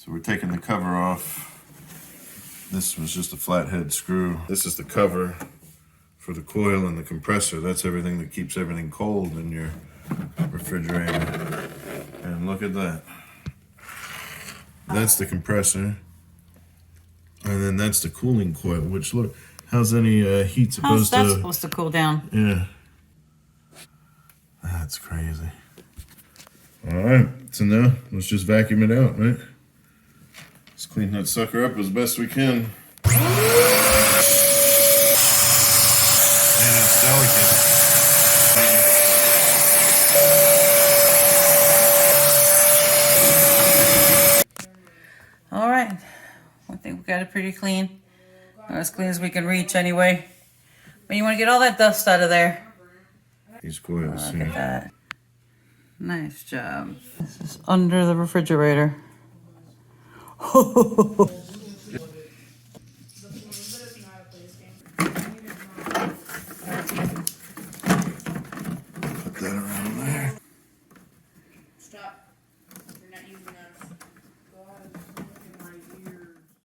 So we're taking the cover off. This was just a flathead screw. This is the cover for the coil and the compressor. That's everything that keeps everything cold in your refrigerator. And look at that. That's the compressor. And then that's the cooling coil, which look, how's any heat supposed How's that supposed to cool down? Yeah. That's crazy. Alright, so now let's just vacuum it out, right? Let's clean that sucker up as best we can. And it's delicate. Alright. I think we got it pretty clean. As clean as we can reach anyway. But you want to get all that dust out of there. These coils Look here. at that. Nice job. This is under the refrigerator. Put that around there. Stop. You're not using us. Go ahead.